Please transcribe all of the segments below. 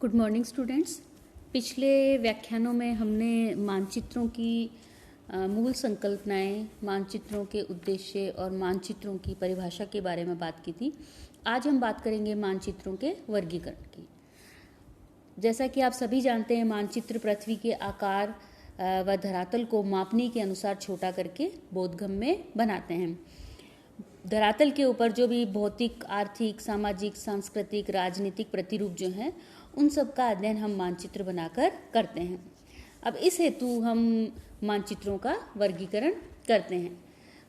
Good morning students. पिछले व्याख्यानों में हमने मानचित्रों की मूल संकल्पनाएं, मानचित्रों के उद्देश्य और मानचित्रों की परिभाषा के बारे में बात की थी। आज हम बात करेंगे मानचित्रों के वर्गीकरण की। जैसा कि आप सभी जानते हैं, मानचित्र पृथ्वी के आकार व धरातल को मापनी के अनुसार छोटा करके बोधगम्य में बनाते हैं। धरातल के ऊपर जो भी भौतिक, आर्थिक, सामाजिक, सांस्कृतिक, राजनीतिक प्रतिरूप जो हैं, उन सब का अध्ययन हम मानचित्र बनाकर करते हैं। अब इस हेतु हम मानचित्रों का वर्गीकरण करते हैं।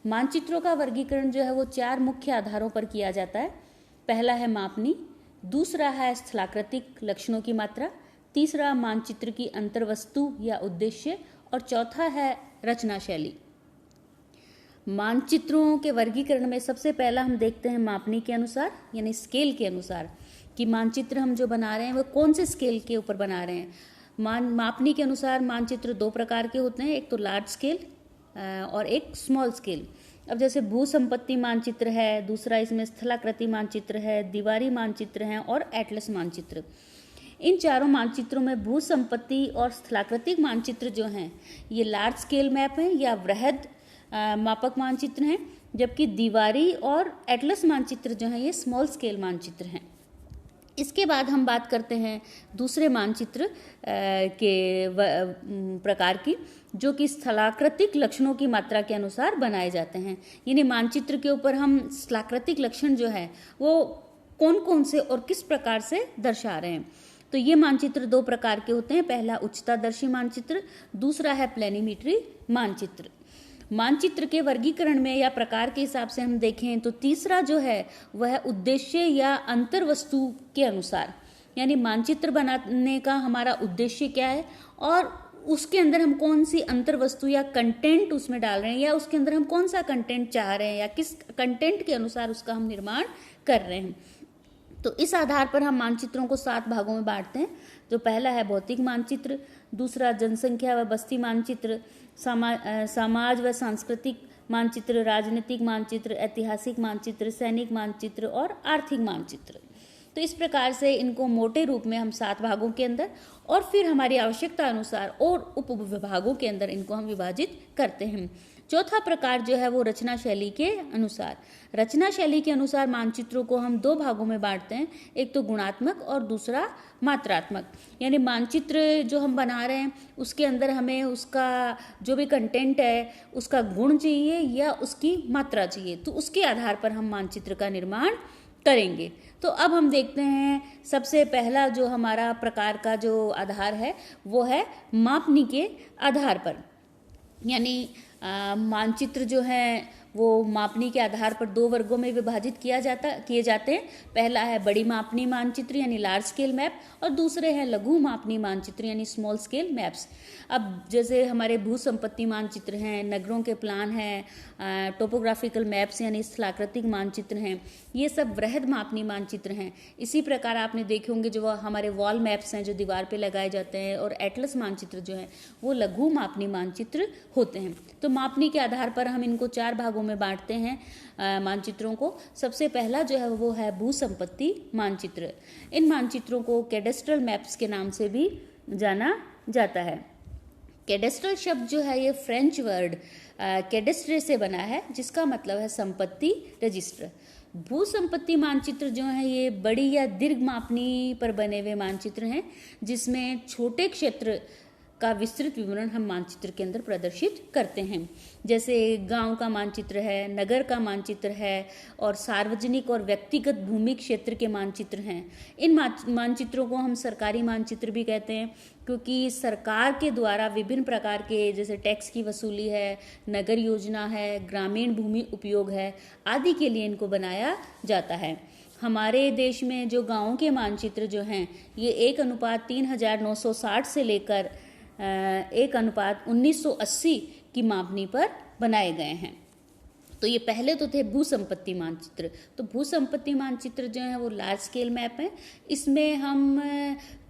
मानचित्रों का वर्गीकरण जो है वो 4 मुख्य आधारों पर किया जाता है। पहला है मापनी, दूसरा है स्थलाकृतिक लक्षणों की मात्रा, तीसरा मानचित्र की अंतर्वस्तु या उद्देश्य और चौथा है रचना शैली। मानचित्रों के वर्गीकरण में सबसे पहला हम देखते हैं मापनी के अनुसार, यानी स्केल के अनुसार, कि मानचित्र हम जो बना रहे हैं वो कौन से स्केल के ऊपर बना रहे हैं। मापनी के अनुसार मानचित्र 2 प्रकार के होते हैं, एक तो लार्ज स्केल और एक स्मॉल स्केल। अब जैसे भू संपत्ति मानचित्र है, दूसरा इसमें स्थलाकृति मानचित्र है, दीवारी मानचित्र है और एटलस मानचित्र। इन चारों मानचित्रों में भू संपत्ति और स्थलाकृतिक मानचित्र जो हैं ये लार्ज स्केल मैप हैं या वृहद मापक मानचित्र हैं, जबकि दीवारी और एटलस मानचित्र जो हैं ये स्मॉल स्केल मानचित्र हैं। इसके बाद हम बात करते हैं दूसरे मानचित्र के प्रकार की, जो कि स्थलाकृतिक लक्षणों की मात्रा के अनुसार बनाए जाते हैं। यानी मानचित्र के ऊपर हम स्थलाकृतिक लक्षण जो है वो कौन कौन से और किस प्रकार से दर्शा रहे हैं। तो ये मानचित्र 2 प्रकार के होते हैं। पहला उच्चतादर्शी मानचित्र, दूसरा है प्लेनिमीट्री मानचित्र। मानचित्र के वर्गीकरण में या प्रकार के हिसाब से हम देखें तो तीसरा जो है वह उद्देश्य या अंतर्वस्तु के अनुसार, यानी मानचित्र बनाने का हमारा उद्देश्य क्या है और उसके अंदर हम कौन सी अंतर्वस्तु या कंटेंट उसमें डाल रहे हैं, या उसके अंदर हम कौन सा कंटेंट चाह रहे हैं या किस कंटेंट के अनुसार उसका हम निर्माण कर रहे हैं। तो इस आधार पर हम मानचित्रों को 7 भागों में बांटते हैं। जो पहला है भौतिक मानचित्र, दूसरा जनसंख्या व बस्ती मानचित्र, समाज व सांस्कृतिक मानचित्र, राजनीतिक मानचित्र, ऐतिहासिक मानचित्र, सैनिक मानचित्र और आर्थिक मानचित्र। तो इस प्रकार से इनको मोटे रूप में हम 7 भागों के अंदर और फिर हमारी आवश्यकता अनुसार और उप विभागों के अंदर इनको हम विभाजित करते हैं। चौथा प्रकार जो है वो रचना शैली के अनुसार। रचना शैली के अनुसार मानचित्रों को हम 2 भागों में बांटते हैं, एक तो गुणात्मक और दूसरा मात्रात्मक। यानी मानचित्र जो हम बना रहे हैं उसके अंदर हमें उसका जो भी कंटेंट है उसका गुण चाहिए या उसकी मात्रा चाहिए, तो उसके आधार पर हम मानचित्र का निर्माण करेंगे। तो अब हम देखते हैं सबसे पहला जो हमारा प्रकार का जो आधार है वो है मापनी के आधार पर। यानी मानचित्र जो है वो मापनी के आधार पर 2 वर्गों में विभाजित किए जाते हैं। पहला है बड़ी मापनी मानचित्र यानी लार्ज स्केल मैप, और दूसरे हैं लघु मापनी मानचित्र यानी स्मॉल स्केल मैप्स। अब जैसे हमारे भू संपत्ति मानचित्र हैं, नगरों के प्लान हैं, टोपोग्राफिकल मैप्स यानी स्थलाकृतिक मानचित्र हैं, ये सब वृहद मापनी मानचित्र हैं। इसी प्रकार आपने देखे होंगे जो हमारे वॉल मैप्स हैं जो दीवार पे लगाए जाते हैं, और एटलस मानचित्र जो है वो लघु मापनी मानचित्र होते हैं। तो मापनी के आधार पर हम इनको 4 भागों में बांटते हैं मानचित्रों को। सबसे पहला जो है वो है भू संपत्ति मानचित्र। इन मानचित्रों को कैडेस्ट्रल मैप्स के नाम से भी जाना जाता है। कैडेस्ट्रल शब्द जो है ये फ्रेंच वर्ड कैडेस्ट्रे से बना है, जिसका मतलब है संपत्ति रजिस्टर। भू संपत्ति मानचित्र जो है ये बड़ी या दीर्घ मापनी पर बने हुए मानचित्र हैं, जिसमें छोटे क्षेत्र का विस्तृत विवरण हम मानचित्र के अंदर प्रदर्शित करते हैं। जैसे गांव का मानचित्र है, नगर का मानचित्र है और सार्वजनिक और व्यक्तिगत भूमि क्षेत्र के मानचित्र हैं। इन मानचित्रों को हम सरकारी मानचित्र भी कहते हैं, क्योंकि सरकार के द्वारा विभिन्न प्रकार के जैसे टैक्स की वसूली है, नगर योजना है, ग्रामीण भूमि उपयोग है आदि के लिए इनको बनाया जाता है। हमारे देश में जो गाँव के मानचित्र जो हैं ये 1:3960 से लेकर 1:1980 की मापनी पर बनाए गए हैं। तो ये पहले तो थे भू संपत्ति मानचित्र। तो भू संपत्ति मानचित्र जो है वो लार्ज स्केल मैप है। इसमें हम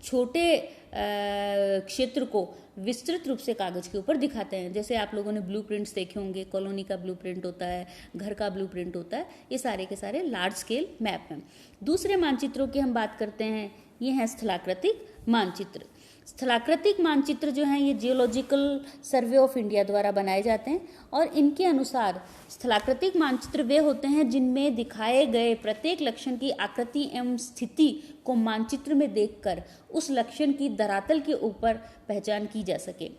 छोटे क्षेत्र को विस्तृत रूप से कागज के ऊपर दिखाते हैं। जैसे आप लोगों ने ब्लूप्रिंट्स देखे होंगे, कॉलोनी का ब्लूप्रिंट होता है, घर का ब्लूप्रिंट होता है, ये सारे के सारे लार्ज स्केल मैप हैं। दूसरे मानचित्रों की हम बात करते हैं, ये हैं स्थलाकृतिक मानचित्र। स्थलाकृतिक मानचित्र जो हैं ये जियोलॉजिकल सर्वे ऑफ इंडिया द्वारा बनाए जाते हैं और इनके अनुसार स्थलाकृतिक मानचित्र वे होते हैं जिनमें दिखाए गए प्रत्येक लक्षण की आकृति एवं स्थिति को मानचित्र में देखकर उस लक्षण की धरातल के ऊपर पहचान की जा सके।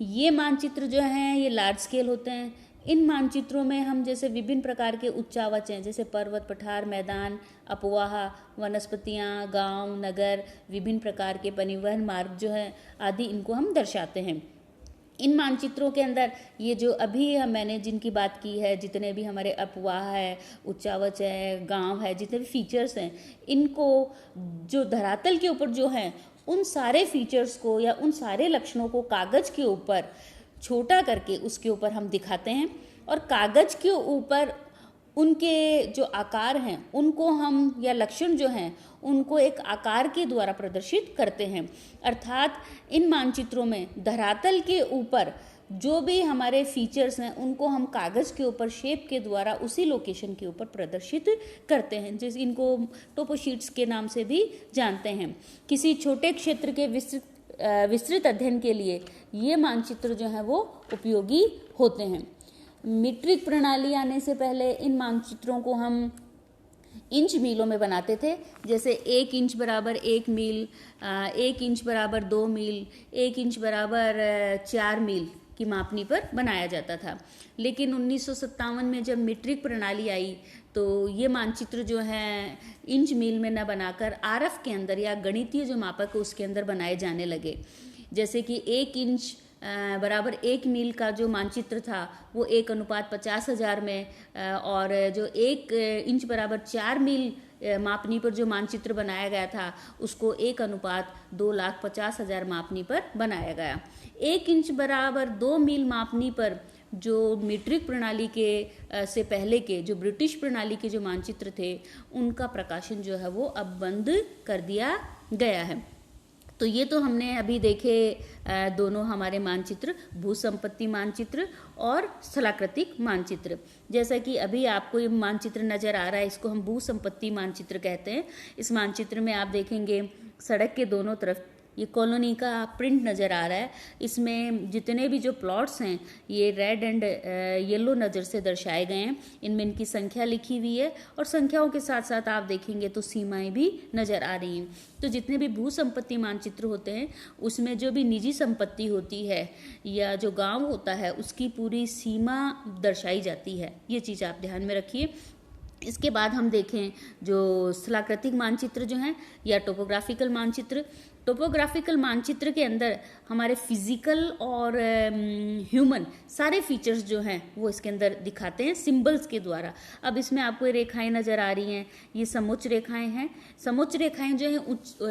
ये मानचित्र जो हैं ये लार्ज स्केल होते हैं। इन मानचित्रों में हम जैसे विभिन्न प्रकार के उच्चावच हैं, जैसे पर्वत, पठार, मैदान, अपवाह, वनस्पतियाँ, गांव, नगर, विभिन्न प्रकार के परिवहन मार्ग जो है आदि इनको हम दर्शाते हैं। इन मानचित्रों के अंदर ये जो अभी मैंने जिनकी बात की है, जितने भी हमारे अपवाह है, उच्चावच है, गांव है, जितने भी फीचर्स हैं, इनको जो धरातल के ऊपर जो हैं उन सारे फीचर्स को या उन सारे लक्षणों को कागज के ऊपर छोटा करके उसके ऊपर हम दिखाते हैं और कागज के ऊपर उनके जो आकार हैं उनको हम या लक्षण जो हैं उनको एक आकार के द्वारा प्रदर्शित करते हैं। अर्थात इन मानचित्रों में धरातल के ऊपर जो भी हमारे फीचर्स हैं उनको हम कागज के ऊपर शेप के द्वारा उसी लोकेशन के ऊपर प्रदर्शित करते हैं, जैसे इनको टोपो शीट्स के नाम से भी जानते हैं। किसी छोटे क्षेत्र के विस्तृत अध्ययन के लिए ये मानचित्र जो है वो उपयोगी होते हैं। मीट्रिक प्रणाली आने से पहले इन मानचित्रों को हम इंच मीलों में बनाते थे, जैसे 1 इंच बराबर 1 मील, 1 इंच बराबर 2 मील, 1 इंच बराबर 4 मील की मापनी पर बनाया जाता था। लेकिन 1957 में जब मीट्रिक प्रणाली आई तो ये मानचित्र जो है इंच मील में न बनाकर आरएफ के अंदर या गणितीय जो मापक है उसके अंदर बनाए जाने लगे। जैसे कि 1 इंच बराबर 1 मील का जो मानचित्र था वो 1:50,000 में, और जो 1 इंच बराबर 4 मील मापनी पर जो मानचित्र बनाया गया था उसको 1:2,50,000 मापनी पर बनाया गया। 1 इंच बराबर 2 मील मापनी पर जो मीट्रिक प्रणाली के से पहले के जो ब्रिटिश प्रणाली के जो मानचित्र थे उनका प्रकाशन जो है वो अब बंद कर दिया गया है। तो ये तो हमने अभी देखे दोनों हमारे मानचित्र, भूसंपत्ति मानचित्र और स्थलाकृतिक मानचित्र। जैसा कि अभी आपको ये मानचित्र नज़र आ रहा है, इसको हम भूसंपत्ति मानचित्र कहते हैं। इस मानचित्र में आप देखेंगे सड़क के दोनों तरफ ये कॉलोनी का प्रिंट नज़र आ रहा है। इसमें जितने भी जो प्लॉट्स हैं ये रेड एंड येलो नज़र से दर्शाए गए हैं। इनमें इनकी संख्या लिखी हुई है और संख्याओं के साथ साथ आप देखेंगे तो सीमाएं भी नज़र आ रही हैं। तो जितने भी भू संपत्ति मानचित्र होते हैं उसमें जो भी निजी संपत्ति होती है या जो गाँव होता है उसकी पूरी सीमा दर्शाई जाती है। ये चीज़ आप ध्यान में रखिए। इसके बाद हम देखें जो स्थलाकृतिक मानचित्र जो हैं या टोपोग्राफिकल मानचित्र। टोपोग्राफिकल मानचित्र के अंदर हमारे फिजिकल और ह्यूमन सारे फीचर्स जो हैं वो इसके अंदर दिखाते हैं सिंबल्स के द्वारा। अब इसमें आपको रेखाएं नज़र आ रही हैं, ये समोच्च रेखाएं हैं। समोच्च रेखाएं जो हैं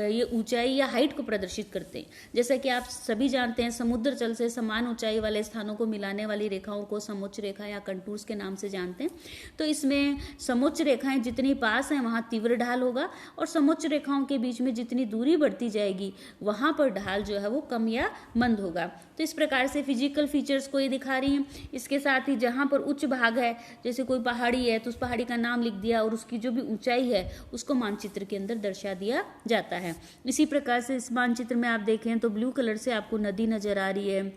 ये ऊंचाई या हाइट को प्रदर्शित करते हैं। जैसा कि आप सभी जानते हैं समुद्र तल से समान ऊंचाई वाले स्थानों को मिलाने वाली रेखाओं को समोच्च रेखा या कंटूर्स के नाम से जानते हैं। तो इसमें समोच्च रेखाएं जितनी पास हैं वहाँ तीव्र ढाल होगा और समोच्च रेखाओं के बीच में जितनी दूरी बढ़ती जाएगी वहां पर ढाल जो है वो कम या मंद होगा। तो इस प्रकार से फिजिकल फीचर्स को ये दिखा रही हैं। इसके साथ ही जहां पर उच्च भाग है, जैसे कोई पहाड़ी है तो उस पहाड़ी का नाम लिख दिया और उसकी जो भी ऊंचाई है उसको मानचित्र के अंदर दर्शा दिया जाता है। इसी प्रकार से इस मानचित्र में आप देखें तो ब्लू कलर से आपको नदी नजर आ रही है,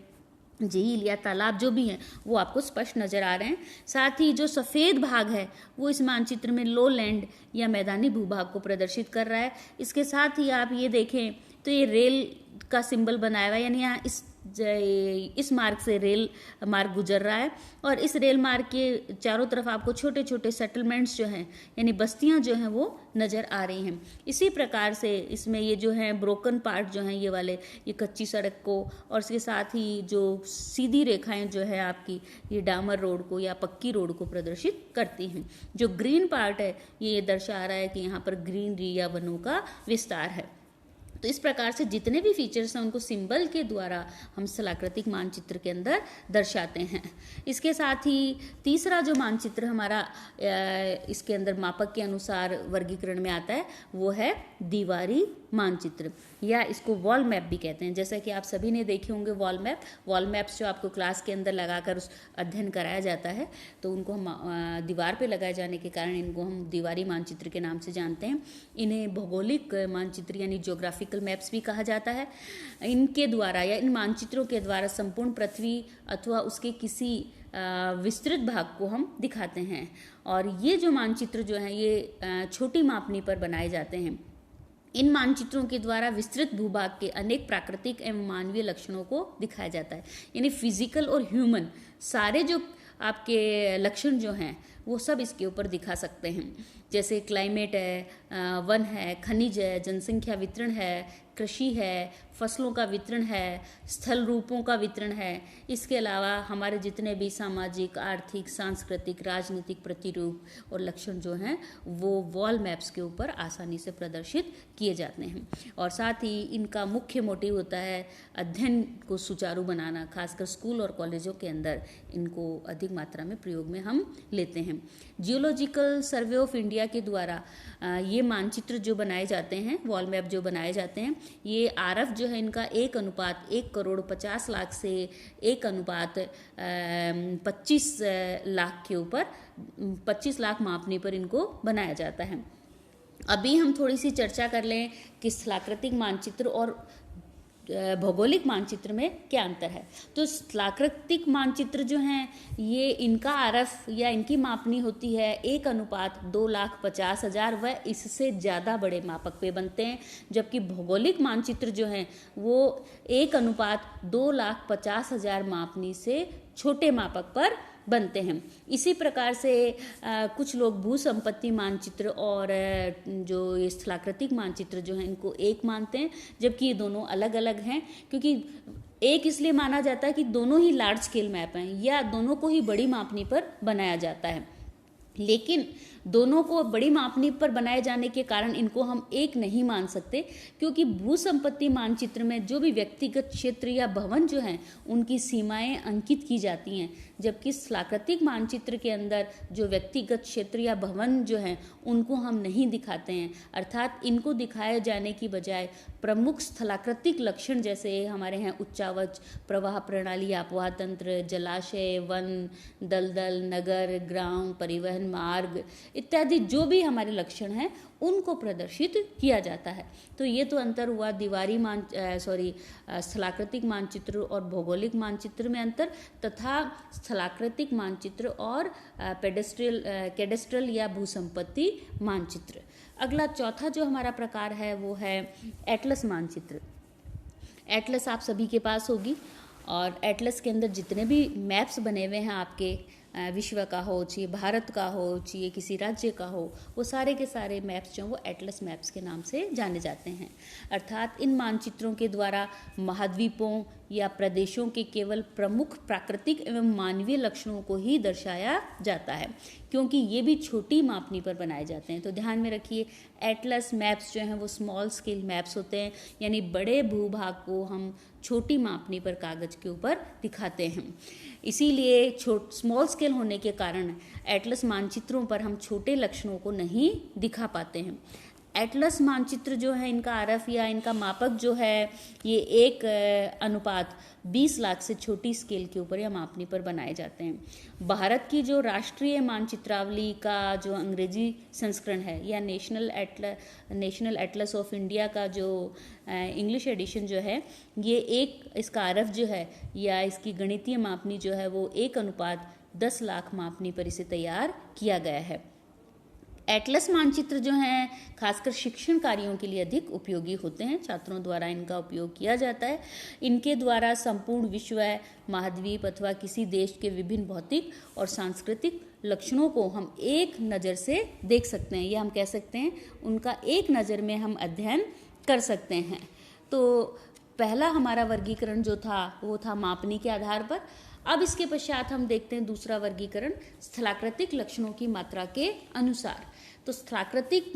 झील या तालाब जो भी हैं वो आपको स्पष्ट नज़र आ रहे हैं। साथ ही जो सफ़ेद भाग है वो इस मानचित्र में लो लैंड या मैदानी भूभाग को प्रदर्शित कर रहा है। इसके साथ ही आप ये देखें तो ये रेल का सिंबल बनाया हुआ है, यानी यहाँ इस मार्ग से रेल मार्ग गुजर रहा है और इस रेल मार्ग के चारों तरफ आपको छोटे छोटे सेटलमेंट्स जो हैं यानी बस्तियां जो हैं वो नज़र आ रही हैं। इसी प्रकार से इसमें ये जो हैं ब्रोकन पार्ट जो हैं ये वाले ये कच्ची सड़क को और इसके साथ ही जो सीधी रेखाएं जो है आपकी ये डामर रोड को या पक्की रोड को प्रदर्शित करती हैं। जो ग्रीन पार्ट है ये दर्शा रहा है कि यहाँ पर ग्रीनरी या वनों का विस्तार है। तो इस प्रकार से जितने भी फीचर्स हैं उनको सिंबल के द्वारा हम स्थलाकृतिक मानचित्र के अंदर दर्शाते हैं। इसके साथ ही तीसरा जो मानचित्र हमारा इसके अंदर मापक के अनुसार वर्गीकरण में आता है वो है दीवारी मानचित्र, या इसको वॉल मैप भी कहते हैं। जैसा कि आप सभी ने देखे होंगे वॉल मैप्स जो आपको क्लास के अंदर लगाकर उस अध्ययन कराया जाता है, तो उनको हम दीवार पे लगाए जाने के कारण इनको हम दीवारी मानचित्र के नाम से जानते हैं। इन्हें भौगोलिक मानचित्र यानी ज्योग्राफिकल मैप्स भी कहा जाता है। इनके द्वारा या इन मानचित्रों के द्वारा संपूर्ण पृथ्वी अथवा उसके किसी विस्तृत भाग को हम दिखाते हैं। और ये जो मानचित्र जो हैं ये छोटी मापनी पर बनाए जाते हैं। इन मानचित्रों के द्वारा विस्तृत भूभाग के अनेक प्राकृतिक एवं मानवीय लक्षणों को दिखाया जाता है, यानी फिजिकल और ह्यूमन सारे जो आपके लक्षण जो हैं वो सब इसके ऊपर दिखा सकते हैं। जैसे क्लाइमेट है, वन है, खनिज है, जनसंख्या वितरण है, कृषि है, फसलों का वितरण है, स्थल रूपों का वितरण है। इसके अलावा हमारे जितने भी सामाजिक, आर्थिक, सांस्कृतिक, राजनीतिक प्रतिरूप और लक्षण जो हैं वो वॉल मैप्स के ऊपर आसानी से प्रदर्शित किए जाते हैं। और साथ ही इनका मुख्य मोटिव होता है अध्ययन को सुचारू बनाना, खासकर स्कूल और कॉलेजों के अंदर इनको अधिक मात्रा में प्रयोग में हम लेते हैं। जियोलॉजिकल सर्वे ऑफ इंडिया के द्वारा ये मानचित्र जो बनाए जाते हैं, वॉल मैप जो बनाए जाते हैं, ये आरएफ जो है इनका 1:1,50,00,000 से 1:25 लाख के ऊपर 25 लाख मापने पर इनको बनाया जाता है। अभी हम थोड़ी सी चर्चा कर लें कि स्थलाकृतिक मानचित्र और भौगोलिक मानचित्र में क्या अंतर है। तो स्थलाकृतिक मानचित्र जो हैं ये इनका आरएफ या इनकी मापनी होती है 1:2,50,000 व इससे ज़्यादा बड़े मापक पे बनते हैं, जबकि भौगोलिक मानचित्र जो हैं वो 1:2,50,000 मापनी से छोटे मापक पर बनते हैं। इसी प्रकार से कुछ लोग भू संपत्ति मानचित्र और जो ये स्थलाकृतिक मानचित्र जो हैं इनको एक मानते हैं, जबकि ये दोनों अलग अलग हैं। क्योंकि एक इसलिए माना जाता है कि दोनों ही लार्ज स्केल मैप हैं या दोनों को ही बड़ी मापनी पर बनाया जाता है, लेकिन दोनों को बड़ी मापनी पर बनाए जाने के कारण इनको हम एक नहीं मान सकते, क्योंकि भू संपत्ति मानचित्र में जो भी व्यक्तिगत क्षेत्र या भवन जो हैं उनकी सीमाएं अंकित की जाती हैं, जबकि स्थलाकृतिक मानचित्र के अंदर जो व्यक्तिगत क्षेत्र या भवन जो हैं उनको हम नहीं दिखाते हैं। अर्थात इनको दिखाए जाने की बजाय प्रमुख स्थलाकृतिक लक्षण जैसे हमारे हैं उच्चावच, प्रवाह प्रणाली, आपोहा तंत्र, जलाशय, वन, दलदल, नगर, ग्राम, परिवहन मार्ग इत्यादि जो भी हमारे लक्षण हैं उनको प्रदर्शित किया जाता है। तो ये तो अंतर हुआ स्थलाकृतिक मानचित्र और भौगोलिक मानचित्र में अंतर, तथा स्थलाकृतिक मानचित्र और कैडेस्ट्रल या भूसंपत्ति मानचित्र। अगला चौथा जो हमारा प्रकार है वो है एटलस मानचित्र। एटलस आप सभी के पास होगी, और एटलस के अंदर जितने भी मैप्स बने हुए हैं आपके विश्व का हो, चाहिए भारत का हो, चाहिए किसी राज्य का हो, वो सारे के सारे मैप्स जो हैं वो एटलस मैप्स के नाम से जाने जाते हैं। अर्थात इन मानचित्रों के द्वारा महाद्वीपों या प्रदेशों के केवल प्रमुख प्राकृतिक एवं मानवीय लक्षणों को ही दर्शाया जाता है, क्योंकि ये भी छोटी मापनी पर बनाए जाते हैं। तो ध्यान में रखिए, एटलस मैप्स जो हैं वो स्मॉल स्केल मैप्स होते हैं, यानी बड़े भूभाग को हम छोटी मापनी पर कागज के ऊपर दिखाते हैं। इसीलिए स्मॉल स्केल होने के कारण एटलस मानचित्रों पर हम छोटे लक्षणों को नहीं दिखा पाते हैं। एटलस मानचित्र जो है इनका आरएफ या इनका मापक जो है ये 1:20 लाख से छोटी स्केल के ऊपर या मापनी पर बनाए जाते हैं। भारत की जो राष्ट्रीय मानचित्रावली का जो अंग्रेजी संस्करण है या नेशनल एटलस ऑफ इंडिया का जो इंग्लिश एडिशन जो है, ये इसका आरएफ जो है या इसकी गणितीय मापनी जो है वो 1:10 लाख मापनी पर इसे तैयार किया गया है। एटलस मानचित्र जो हैं खासकर शिक्षण कार्यों के लिए अधिक उपयोगी होते हैं, छात्रों द्वारा इनका उपयोग किया जाता है। इनके द्वारा संपूर्ण विश्व, महाद्वीप अथवा किसी देश के विभिन्न भौतिक और सांस्कृतिक लक्षणों को हम एक नज़र से देख सकते हैं, या हम कह सकते हैं उनका एक नज़र में हम अध्ययन कर सकते हैं। तो पहला हमारा वर्गीकरण जो था वो था मापनी के आधार पर। अब इसके पश्चात हम देखते हैं दूसरा वर्गीकरण स्थलाकृतिक लक्षणों की मात्रा के अनुसार। तो स्थलाकृतिक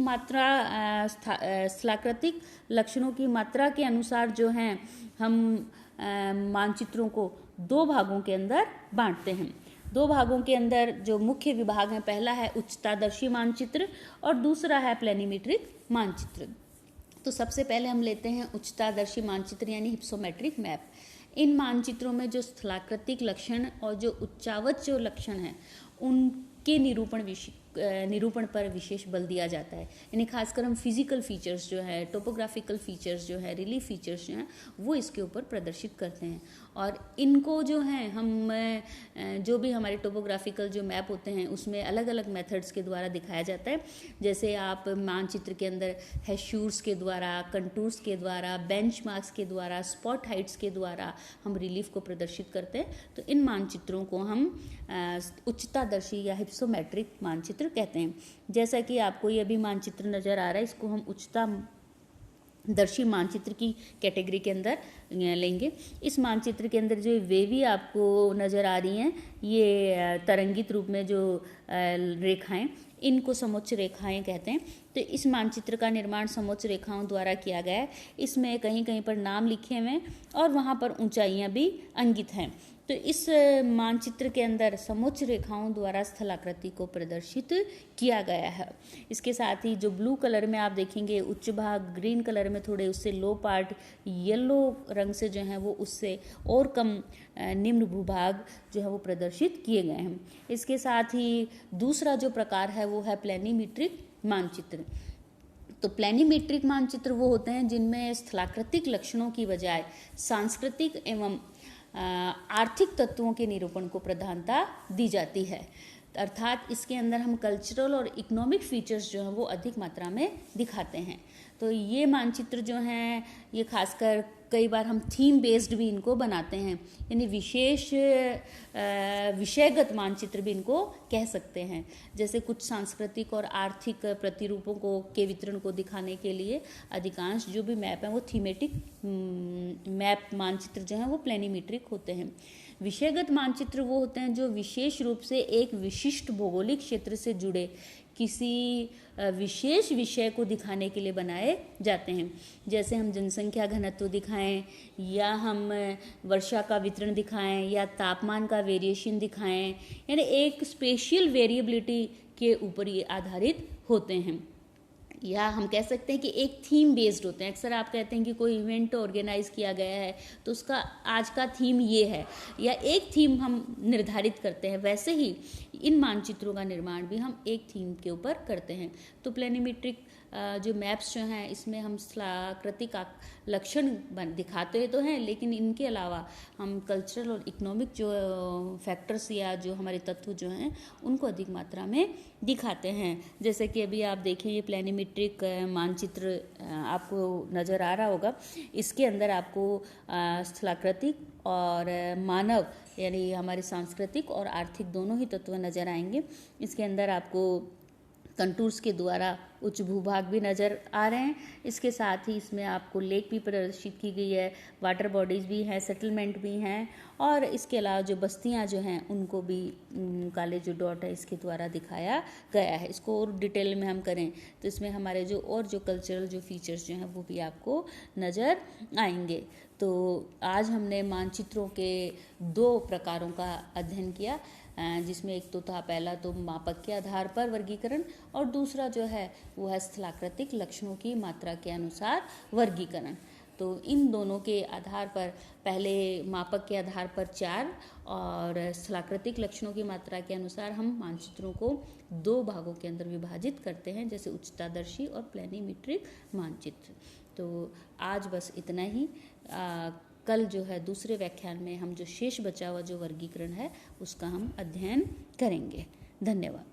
लक्षणों की मात्रा के अनुसार जो हैं हम मानचित्रों को दो भागों के अंदर बांटते हैं। दो भागों के अंदर जो मुख्य विभाग हैं, पहला है उच्चतादर्शी मानचित्र और दूसरा है प्लेनीमीट्रिक मानचित्र। तो सबसे पहले हम लेते हैं उच्चतादर्शी मानचित्र यानी हिप्सोमेट्रिक मैप। इन मानचित्रों में जो स्थलाकृतिक लक्षण और जो उच्चावच जो लक्षण हैं उनके निरूपण पर विशेष बल दिया जाता है। यानी खासकर हम फिजिकल फीचर्स जो है, टोपोग्राफिकल फीचर्स जो है, रिलीफ फीचर्स जो हैं वो इसके ऊपर प्रदर्शित करते हैं। और इनको जो है हम जो भी हमारे टोपोग्राफिकल जो मैप होते हैं उसमें अलग अलग मेथड्स के द्वारा दिखाया जाता है। जैसे आप मानचित्र के अंदर हैशूर्स के द्वारा, कंटूर्स के द्वारा, बेंचमार्क्स के द्वारा, स्पॉट हाइट्स के द्वारा हम रिलीफ को प्रदर्शित करते हैं। तो इन मानचित्रों को हम उच्चतादर्शी या हिप्सोमेट्रिक मानचित्र कहते हैं। जैसा कि आपको ये अभी मानचित्र नजर आ रहा है, इसको हम उच्चतादर्शी मानचित्र की कैटेगरी के अंदर लेंगे। इस मानचित्र के अंदर जो वेवी आपको नजर आ रही हैं, ये तरंगित रूप में जो रेखाएं, इनको समोच्च रेखाएं कहते हैं। तो इस मानचित्र का निर्माण समोच्च रेखाओं द्वारा किया गया है। इसमें कहीं कहीं पर नाम लिखे हुए हैं और वहाँ पर ऊंचाइयाँ भी अंकित हैं। तो इस मानचित्र के अंदर समोच्च रेखाओं द्वारा स्थलाकृति को प्रदर्शित किया गया है। इसके साथ ही जो ब्लू कलर में आप देखेंगे उच्च भाग, ग्रीन कलर में थोड़े उससे लो पार्ट, येलो रंग से जो है वो उससे और कम निम्न भूभाग जो है वो प्रदर्शित किए गए हैं। इसके साथ ही दूसरा जो प्रकार है वो है प्लेनीमीट्रिक मानचित्र। तो प्लेनीमीट्रिक मानचित्र वो होते हैं जिनमें स्थलाकृतिक लक्षणों की बजाय सांस्कृतिक एवं आर्थिक तत्वों के निरूपण को प्रधानता दी जाती है। अर्थात इसके अंदर हम कल्चरल और इकोनॉमिक फीचर्स जो हैं वो अधिक मात्रा में दिखाते हैं। तो ये मानचित्र जो हैं ये खासकर कई बार हम थीम बेस्ड भी इनको बनाते हैं, यानी विशेष विषयगत मानचित्र भी इनको कह सकते हैं। जैसे कुछ सांस्कृतिक और आर्थिक प्रतिरूपों के वितरण को दिखाने के लिए अधिकांश जो भी मैप हैं वो थीमेटिक मैप मानचित्र जो हैं वो प्लेनीमीट्रिक होते हैं। विषयगत मानचित्र वो होते हैं जो विशेष रूप से एक विशिष्ट भौगोलिक क्षेत्र से जुड़े किसी विशेष विषय को दिखाने के लिए बनाए जाते हैं। जैसे हम जनसंख्या घनत्व दिखाएं, या हम वर्षा का वितरण दिखाएं, या तापमान का वेरिएशन दिखाएं, यानी एक स्पेशियल वेरिएबिलिटी के ऊपर ये आधारित होते हैं। या हम कह सकते हैं कि एक थीम बेस्ड होते हैं। अक्सर आप कहते हैं कि कोई इवेंट ऑर्गेनाइज किया गया है तो उसका आज का थीम ये है, या एक थीम हम निर्धारित करते हैं। वैसे ही इन मानचित्रों का निर्माण भी हम एक थीम के ऊपर करते हैं। तो प्लेनीमीट्रिक जो मैप्स जो हैं इसमें हम स्थलाकृतिक लक्षण दिखाते तो हैं, लेकिन इनके अलावा हम कल्चरल और इकोनॉमिक जो फैक्टर्स या जो हमारे तत्व जो हैं उनको अधिक मात्रा में दिखाते हैं। जैसे कि अभी आप देखें ये प्लेनीमीट्रिक मानचित्र आपको नज़र आ रहा होगा। इसके अंदर आपको स्थलाकृतिक और मानव यानी हमारे सांस्कृतिक और आर्थिक दोनों ही तत्व नज़र आएंगे। इसके अंदर आपको कंटूर्स के द्वारा उच्च भूभाग भी नज़र आ रहे हैं। इसके साथ ही इसमें आपको लेक भी प्रदर्शित की गई है, वाटर बॉडीज़ भी हैं, सेटलमेंट भी हैं, और इसके अलावा जो बस्तियां जो हैं उनको भी काले जो डॉट है इसके द्वारा दिखाया गया है। इसको और डिटेल में हम करें तो इसमें हमारे जो कल्चरल जो फीचर्स जो हैं वो भी आपको नज़र आएंगे। तो आज हमने मानचित्रों के दो प्रकारों का अध्ययन किया, जिसमें एक तो था पहला तो मापक के आधार पर वर्गीकरण, और दूसरा जो है वो है स्थलाकृतिक लक्षणों की मात्रा के अनुसार वर्गीकरण। तो इन दोनों के आधार पर पहले मापक के आधार पर 4 और स्थलाकृतिक लक्षणों की मात्रा के अनुसार हम मानचित्रों को 2 भागों के अंदर विभाजित करते हैं, जैसे उच्चतादर्शी और प्लेनीमीट्रिक मानचित्र। तो आज बस इतना ही। कल जो है दूसरे व्याख्यान में हम जो शेष बचा हुआ जो वर्गीकरण है उसका हम अध्ययन करेंगे। धन्यवाद।